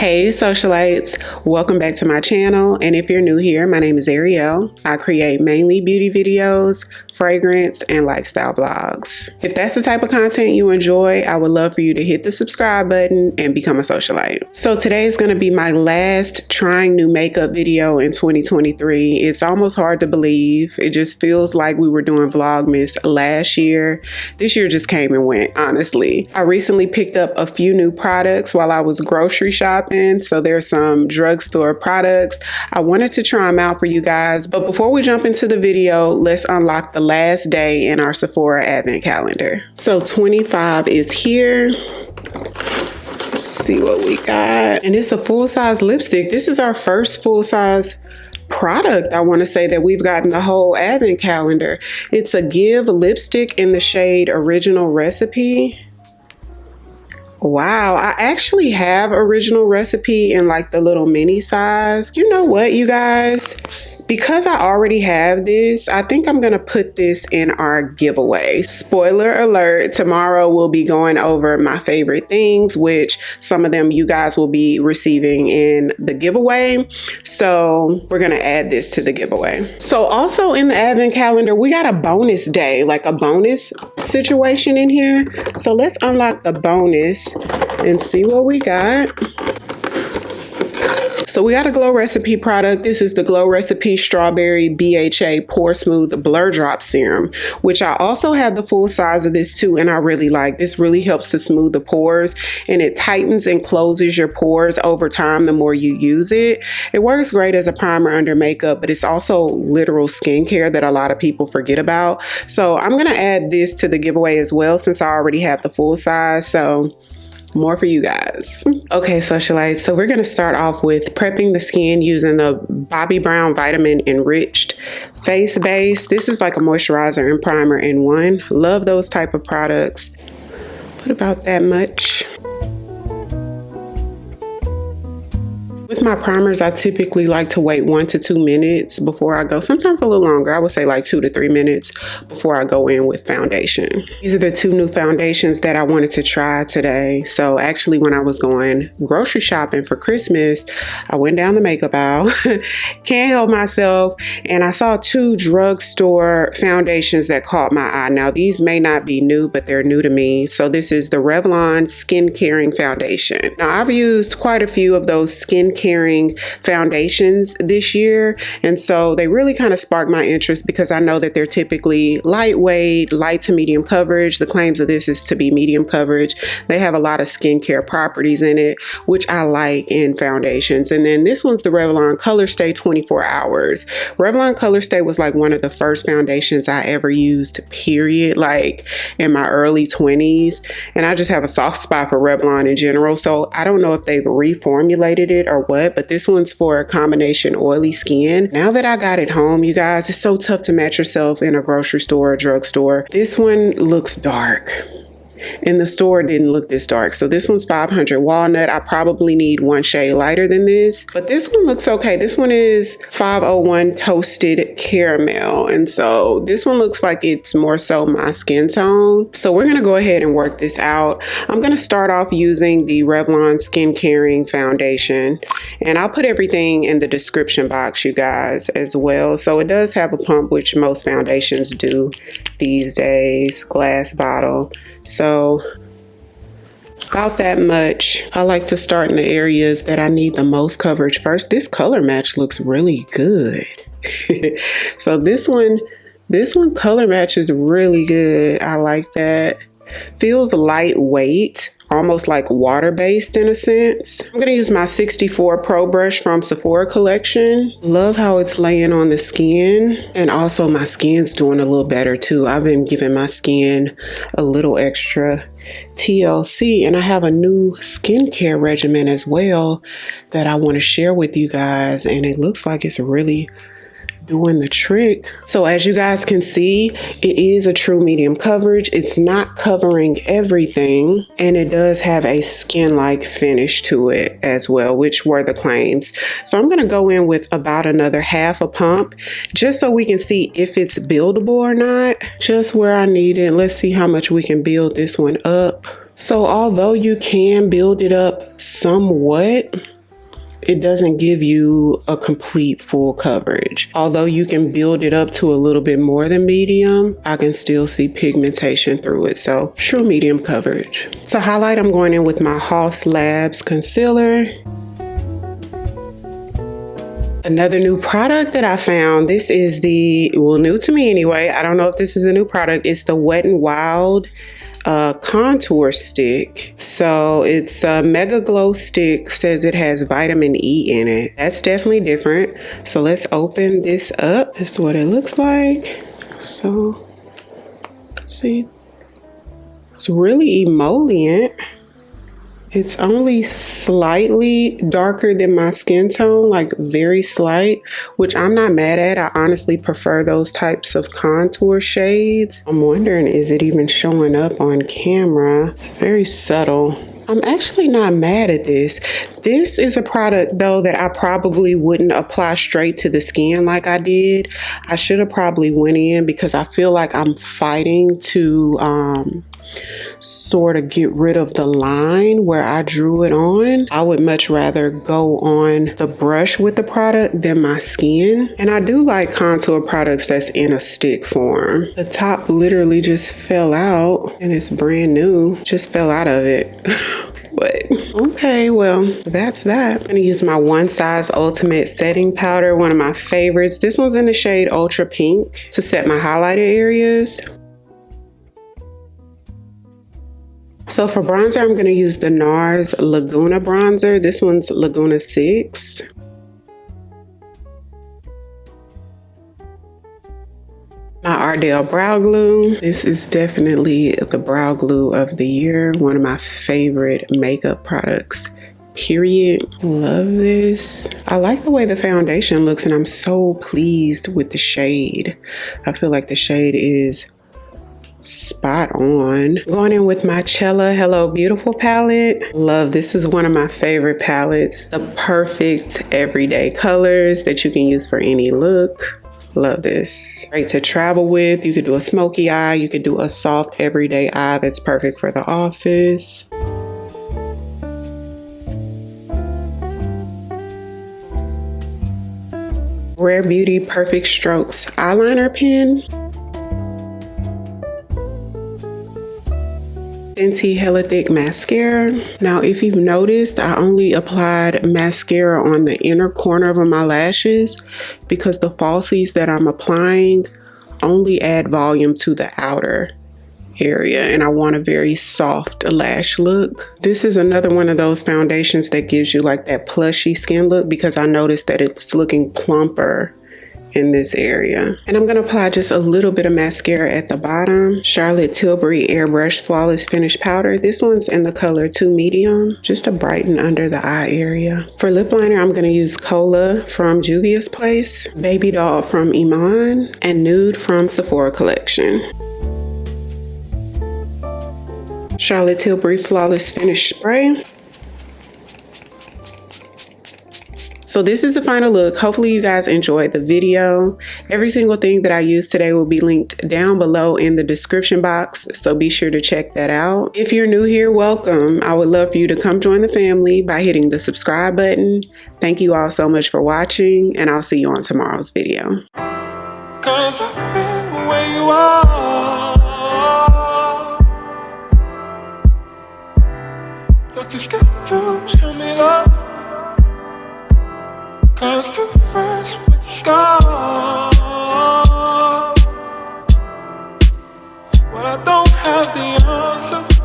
Hey socialites, welcome back to my channel, and if you're new here, my name is Ariell. I create mainly beauty videos, fragrance, and lifestyle vlogs. If that's the type of content you enjoy, I would love for you to hit the subscribe button and become a socialite. So today is going to be my last trying new makeup video in 2023. It's almost hard to believe. It just feels like we were doing Vlogmas last year. This year just came and went, honestly. I recently picked up a few new products while I was grocery shopping. So there's some drugstore products. I wanted to try them out for you guys. But before we jump into the video, let's unlock the last day in our Sephora advent calendar. So 25 is here. Let's see what we got. And it's a full-size lipstick. This is our first full-size product, I want to say, that we've gotten the whole advent calendar. It's a Give lipstick in the shade Original Recipe. Wow, I actually have Original Recipe in like the little mini size. You know what, you guys? Because I already have this, I think I'm gonna put this in our giveaway. Spoiler alert, tomorrow we'll be going over my favorite things, which some of them you guys will be receiving in the giveaway. So we're gonna add this to the giveaway. So also in the advent calendar, we got a bonus day, like a bonus situation in here. So let's unlock the bonus and see what we got. So we got a Glow Recipe product. This is the Glow Recipe Strawberry BHA Pore Smooth Blur Drop Serum, which I also have the full size of this too, and I really like. This really helps to smooth the pores, and it tightens and closes your pores over time the more you use it. It works great as a primer under makeup, but it's also literal skincare that a lot of people forget about. So I'm gonna add this to the giveaway as well, since I already have the full size. So more for you guys. Okay, socialites, so we're gonna start off with prepping the skin using the Bobbi Brown Vitamin Enriched Face Base. This is like a moisturizer and primer in one. Love those type of products. Put about that much. With my primers, I typically like to wait 1 to 2 minutes before I go. Sometimes a little longer. I would say like 2 to 3 minutes before I go in with foundation. These are the two new foundations that I wanted to try today. So actually, when I was going grocery shopping for Christmas, I went down the makeup aisle. Can't help myself. And I saw two drugstore foundations that caught my eye. Now, these may not be new, but they're new to me. So this is the Revlon Skin Caring Foundation. Now, I've used quite a few of those skin caring foundations this year, and so they really kind of sparked my interest because I know that they're typically lightweight, light to medium coverage. The claims of this is to be medium coverage. They have a lot of skincare properties in it, which I like in foundations. And then this one's the Revlon Color Stay 24 Hours. Revlon Color Stay was like one of the first foundations I ever used, period, like in my early 20s. And I just have a soft spot for Revlon in general. So I don't know if they've reformulated it or what, but this one's for a combination oily skin. Now that I got it home, you guys, it's so tough to match yourself in a grocery store or drugstore. This one looks dark. In the store, it didn't look this dark. So this one's 500 Walnut. I probably need one shade lighter than this, but this one looks okay. This one is 501 Toasted Caramel. And so this one looks like it's more so my skin tone. So we're going to go ahead and work this out. I'm going to start off using the Revlon Skin Caring Foundation, and I'll put everything in the description box, you guys, as well. So it does have a pump, which most foundations do these days, glass bottle. So about that much. I like to start in the areas that I need the most coverage first. This color match looks really good. So this one color match is really good. I like that. Feels lightweight, almost like water-based in a sense. I'm gonna use my 64 Pro brush from Sephora collection. Love how it's laying on the skin, and also my skin's doing a little better too. I've been giving my skin a little extra TLC, and I have a new skincare regimen as well that I want to share with you guys, and it looks like it's really doing the trick. So as you guys can see, it is a true medium coverage. It's not covering everything, and it does have a skin-like finish to it as well, which were the claims. So I'm going to go in with about another half a pump just so we can see if it's buildable or not. Just where I need it. Let's see how much we can build this one up. So although you can build it up somewhat, it doesn't give you a complete full coverage. Although you can build it up to a little bit more than medium, I can still see pigmentation through it. So true medium coverage. To highlight, I'm going in with my Haus Labs concealer. Another new product that I found, this is new to me anyway. I don't know if this is a new product. It's the Wet n Wild contour stick. So it's a Mega Glow stick, says it has vitamin E in it. That's definitely different. So let's open this up. This is what it looks like. So see, it's really emollient. It's only slightly darker than my skin tone, like very slight, which I'm not mad at. I honestly prefer those types of contour shades. I'm wondering, is it even showing up on camera? It's very subtle. I'm actually not mad at this. This is a product though that I probably wouldn't apply straight to the skin like I did. I should have probably went in because I feel like I'm fighting to sort of get rid of the line where I drew it on. I would much rather go on the brush with the product than my skin. And I do like contour products that's in a stick form. The top literally just fell out and it's brand new. Just fell out of it. But okay, well, that's that. I'm gonna use my One Size Ultimate setting powder, one of my favorites. This one's in the shade Ultra Pink to set my highlighter areas. So for bronzer, I'm going to use the NARS Laguna bronzer. This one's Laguna 6. My Ariell brow glue. This is definitely the brow glue of the year. One of my favorite makeup products, period. Love this. I like the way the foundation looks and I'm so pleased with the shade. I feel like the shade is spot on. Going in with my Cella Hello Beautiful palette. Love, this is one of my favorite palettes. The perfect everyday colors that you can use for any look. Love this. Great to travel with. You could do a smoky eye. You could do a soft everyday eye that's perfect for the office. Rare Beauty Perfect Strokes eyeliner pen. Fenty Hella Thick mascara. Now, if you've noticed, I only applied mascara on the inner corner of my lashes because the falsies that I'm applying only add volume to the outer area and I want a very soft lash look. This is another one of those foundations that gives you like that plushy skin look because I noticed that it's looking plumper in this area. And I'm going to apply just a little bit of mascara at the bottom. Charlotte Tilbury Airbrush Flawless Finish Powder. This one's in the color 2 Medium, just to brighten under the eye area. For lip liner, I'm going to use Kola from Juvia's Place, Baby Doll from Iman, and Nude from Sephora Collection. Charlotte Tilbury Flawless Finish Spray. So this is the final look. Hopefully you guys enjoyed the video. Every single thing that I used today will be linked down below in the description box, so be sure to check that out. If you're new here, welcome. I would love for you to come join the family by hitting the subscribe button. Thank you all so much for watching, and I'll see you on tomorrow's video. 'Cause I've been where you are. You're too scared to show me love. 'Cause too fresh with the scars. Well, I don't have the answers.